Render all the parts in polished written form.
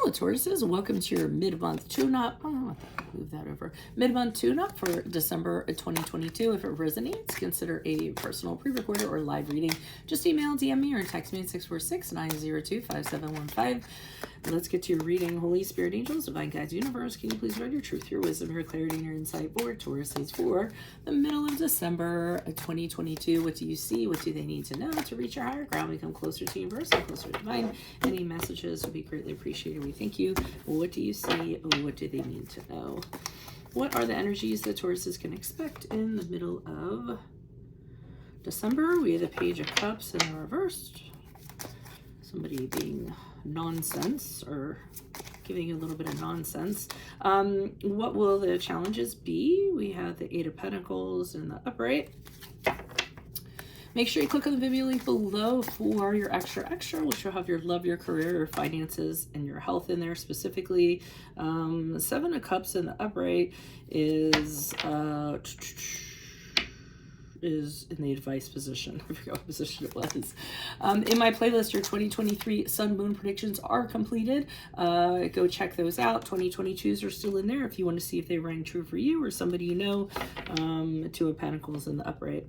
Hello, Tauruses. Welcome to your mid-month tune-up. Oh, move that over. Mid-month tune-up for December 2022. If it resonates, consider a personal pre-recorder or live reading. Just email, DM me, or text me at 646-902-5715. Let's get to your reading. Holy Spirit, angels, divine guides, universe, can you please write your truth, your wisdom, your clarity, and your insight for Tauruses for the middle of December 2022? What do you see? What do they need to know to reach your higher ground, become closer to universe and closer to divine? Any messages would be greatly appreciated. We thank you. What do you see? What do they need to know? What are the energies that Tauruses can expect in the middle of December? We have the Page of Cups in the reversed. Somebody being nonsense or giving a little bit of nonsense. What will the challenges be? We have the Eight of Pentacles in the upright. Make sure you click on the Venmo link below for your extra, which will have your love, your career, your finances, and your health in there specifically. Seven of Cups in the upright is in the advice position. I forgot what position it was. In my playlist, your 2023 Sun Moon predictions are completed. Go check those out. 2022s are still in there if you want to see if they rang true for you or somebody you know. Two of Pentacles in the upright.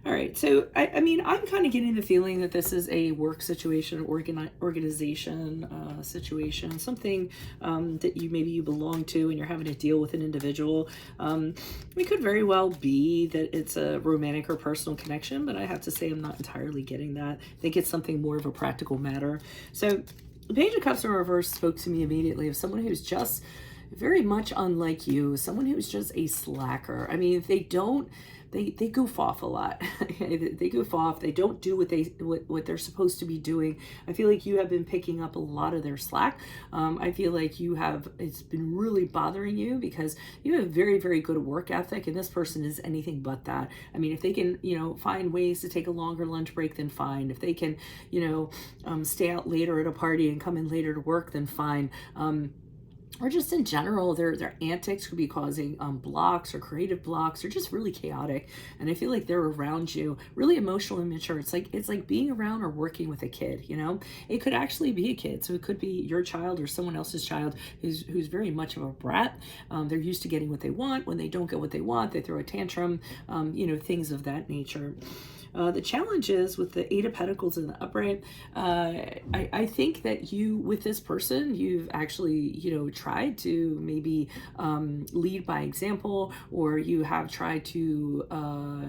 All right, so I mean, I'm kind of getting the feeling that this is a work situation, organization situation, something that maybe you belong to and you're having to deal with an individual. It could very well be that it's a romantic or personal connection, but I have to say I'm not entirely getting that. I think it's something more of a practical matter. So the Page of Cups in reverse spoke to me immediately of someone who's just very much unlike you, someone who's just a slacker. I mean, if they don't, they goof off a lot. They goof off. They don't do what they're supposed to be doing. I feel like you have been picking up a lot of their slack. I feel like it's been really bothering you because you have a very, very good work ethic, and this person is anything but that. I mean, if they can, find ways to take a longer lunch break, then fine. If they can, stay out later at a party and come in later to work, then fine. Or just in general, their antics could be causing blocks or creative blocks, or just really chaotic. And I feel like they're around you, really emotional and mature. It's like being around or working with a kid. It could actually be a kid, so it could be your child or someone else's child who's very much of a brat. They're used to getting what they want. When they don't get what they want, they throw a tantrum. Things of that nature. The challenge is with the Eight of Pentacles in the upright. I think that with this person, you've actually, tried to maybe lead by example, or you have tried to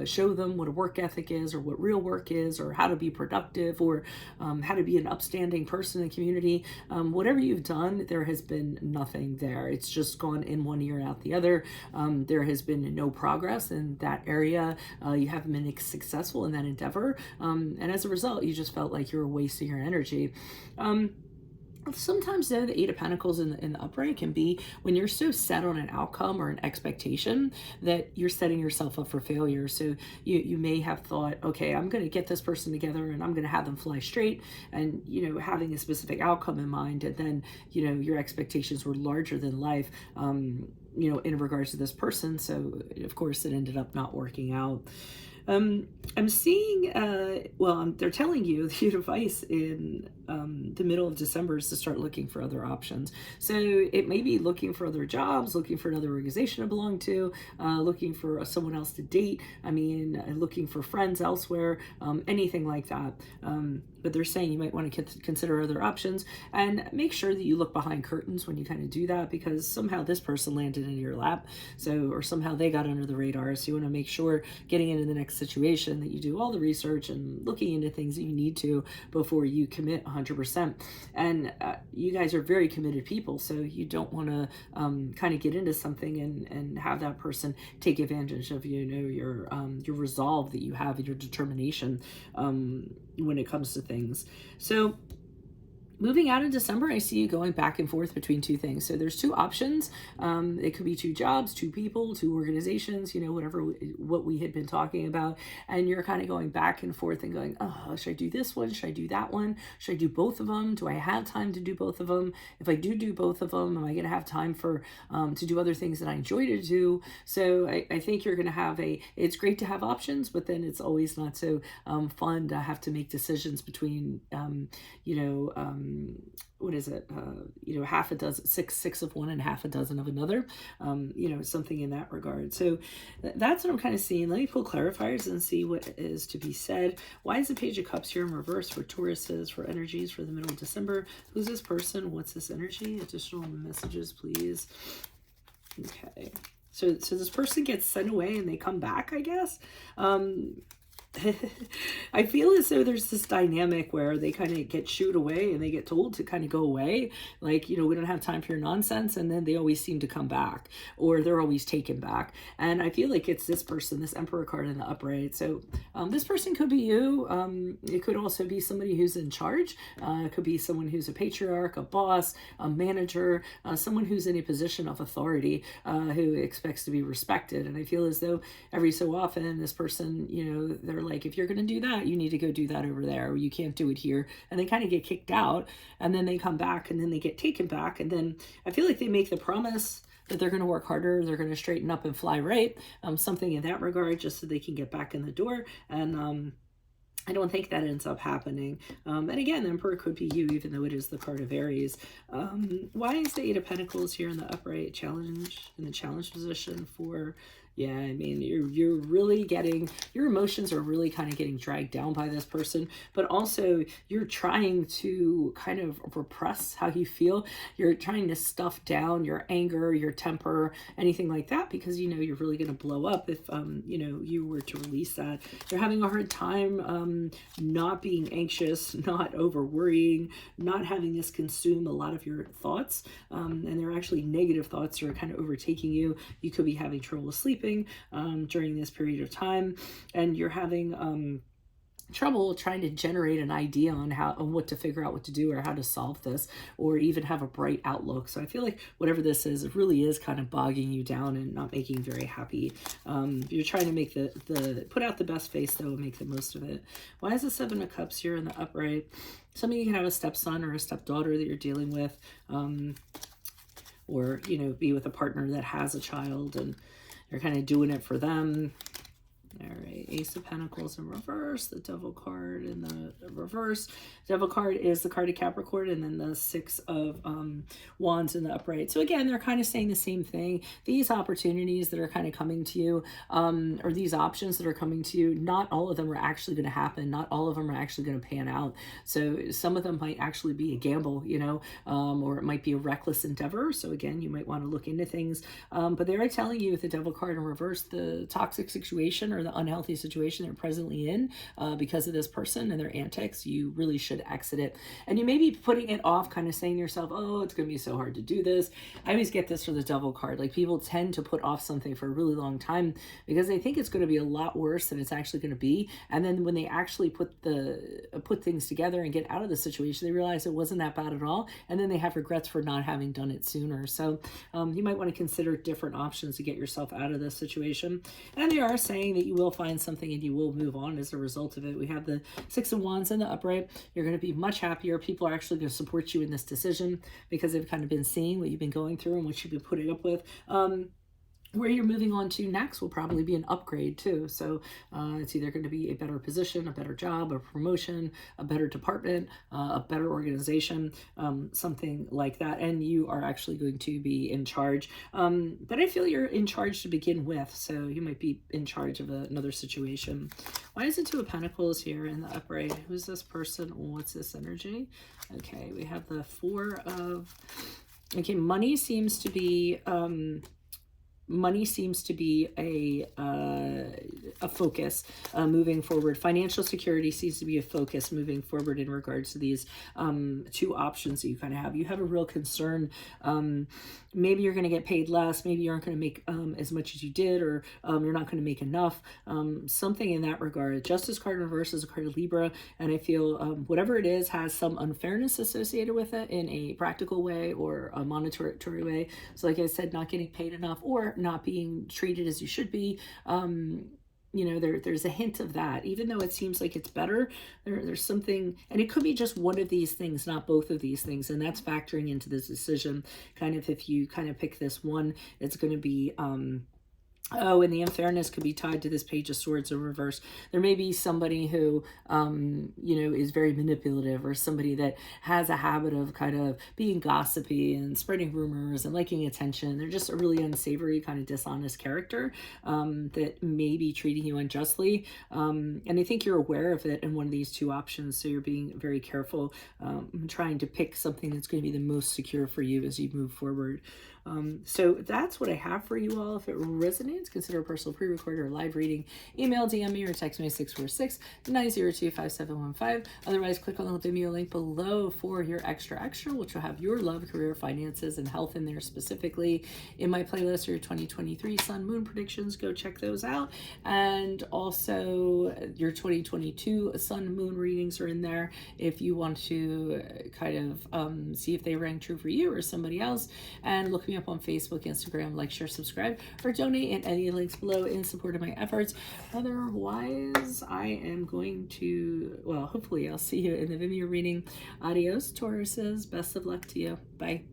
show them what a work ethic is, or what real work is, or how to be productive, or how to be an upstanding person in the community. Whatever you've done, there has been nothing there. It's just gone in one ear out the other. There has been no progress in that area. You haven't been successful in that endeavor, and as a result you just felt like you were wasting your energy. Sometimes though, the Eight of Pentacles in the upright can be when you're so set on an outcome or an expectation that you're setting yourself up for failure. So you may have thought, okay, I'm going to get this person together and I'm going to have them fly straight, and having a specific outcome in mind, and then your expectations were larger than life in regards to this person, so of course it ended up not working out. I'm seeing, they're telling you the advice in the middle of December is to start looking for other options. So it may be looking for other jobs, looking for another organization to belong to, looking for someone else to date. I mean, looking for friends elsewhere, anything like that. But they're saying you might want to consider other options, and make sure that you look behind curtains when you kind of do that, because somehow this person landed into your lap. Or somehow they got under the radar. So you want to make sure getting into the next situation that you do all the research and looking into things that you need to before you commit 100%. And you guys are very committed people, so you don't want to kind of get into something and have that person take advantage of your resolve that you have, your determination when it comes to things. So moving out in December, I see you going back and forth between two things. So there's two options. It could be two jobs, two people, two organizations, what we had been talking about. And you're kind of going back and forth and going, oh, should I do this one? Should I do that one? Should I do both of them? Do I have time to do both of them? If I do both of them, am I going to have time to do other things that I enjoy to do? So I think you're going to have it's great to have options, but then it's always not so fun to have to make decisions between, what is it? Half a dozen, six of one and half a dozen of another, something in that regard. So that's what I'm kind of seeing. Let me pull clarifiers and see what is to be said. Why is the Page of Cups here in reverse for Tauruses, for energies for the middle of December? Who's this person? What's this energy? Additional messages, please. Okay. So this person gets sent away and they come back, I guess. I feel as though there's this dynamic where they kind of get shooed away and they get told to kind of go away. Like, we don't have time for your nonsense. And then they always seem to come back, or they're always taken back. And I feel like it's this person, this Emperor card in the upright. So this person could be you. It could also be somebody who's in charge. It could be someone who's a patriarch, a boss, a manager, someone who's in a position of authority, who expects to be respected. And I feel as though every so often this person, they're like, if you're going to do that, you need to go do that over there, or you can't do it here. And they kind of get kicked out, and then they come back, and then they get taken back. And then I feel like they make the promise that they're going to work harder, they're going to straighten up and fly right, something in that regard, just so they can get back in the door. And I don't think that ends up happening. And again, the Emperor could be you, even though it is the card of Aries. Why is the Eight of Pentacles here in the upright challenge, in the challenge position for... Yeah, I mean, you're really getting, your emotions are really kind of getting dragged down by this person, but also you're trying to kind of repress how you feel. You're trying to stuff down your anger, your temper, anything like that, because you're really going to blow up if, you were to release that. You're having a hard time not being anxious, not over worrying, not having this consume a lot of your thoughts, and they're actually negative thoughts that are kind of overtaking you. You could be having trouble sleeping during this period of time, and you're having trouble trying to generate an idea on what to figure out what to do, or how to solve this, or even have a bright outlook. So I feel like whatever this is, it really is kind of bogging you down and not making you very happy. You're trying to make put out the best face though, and make the most of it. Why is the Seven of Cups here in the upright? Some of you can have a stepson or a stepdaughter that you're dealing with, or be with a partner that has a child and you're kind of doing it for them. All right, Ace of Pentacles in reverse, the Devil card in the reverse. Devil card is the card of Capricorn, and then the Six of Wands in the upright. So again, they're kind of saying the same thing. These opportunities that are kind of coming to you, or these options that are coming to you, not all of them are actually going to happen. Not all of them are actually going to pan out. So some of them might actually be a gamble, or it might be a reckless endeavor. So again, you might want to look into things. But they are telling you with the Devil card in reverse, the toxic situation or the unhealthy situation they're presently in because of this person and their antics, you really should exit it. And you may be putting it off, kind of saying to yourself, oh, it's going to be so hard to do this. I always get this for the Devil card. Like, people tend to put off something for a really long time because they think it's going to be a lot worse than it's actually going to be. And then when they actually put things together and get out of the situation, they realize it wasn't that bad at all. And then they have regrets for not having done it sooner. So you might want to consider different options to get yourself out of this situation. And they are saying that you will find something and you will move on as a result of it. We have the Six of Wands in the upright. You're going to be much happier. People are actually going to support you in this decision because they've kind of been seeing what you've been going through and what you've been putting up with. Where you're moving on to next will probably be an upgrade too. So it's either going to be a better position, a better job, a promotion, a better department, a better organization, something like that. And you are actually going to be in charge. But I feel you're in charge to begin with. So you might be in charge of another situation. Why is it Two of Pentacles here in the upright? Who's this person? What's this energy? Okay, we have the Four of... Okay, money seems to be... Money seems to be a focus moving forward. Financial security seems to be a focus moving forward in regards to these two options that you kind of have. You have a real concern. Maybe you're going to get paid less. Maybe you aren't going to make as much as you did, or you're not going to make enough. Something in that regard. Justice card in reverse is a card of Libra, and I feel whatever it is has some unfairness associated with it in a practical way or a monetary way. So like I said, not getting paid enough or not being treated as you should be. There's a hint of that. Even though it seems like it's better, there's something, and it could be just one of these things, not both of these things, and that's factoring into this decision. Kind of, if you kind of pick this one, it's going to be Oh, and the unfairness could be tied to this Page of Swords in reverse. There may be somebody who, you know, is very manipulative, or somebody that has a habit of kind of being gossipy and spreading rumors and liking attention. They're just a really unsavory, kind of dishonest character that may be treating you unjustly. And I think you're aware of it in one of these two options. So you're being very careful, trying to pick something that's going to be the most secure for you as you move forward. So that's what I have for you all. If it resonates, consider a personal pre-record or live reading. Email, DM me, or text me at 646-902-5715. Otherwise, click on the Vimeo link below for your extra, which will have your love, career, finances, and health in there specifically. In my playlist are your 2023 Sun Moon predictions. Go check those out. And also your 2022 Sun Moon readings are in there if you want to kind of see if they rang true for you or somebody else. And look me up on Facebook, Instagram, like, share, subscribe, or donate in any links below in support of my efforts. Otherwise, I am going to, well, hopefully I'll see you in the Vimeo reading. Adios, Tauruses. Best of luck to you. Bye.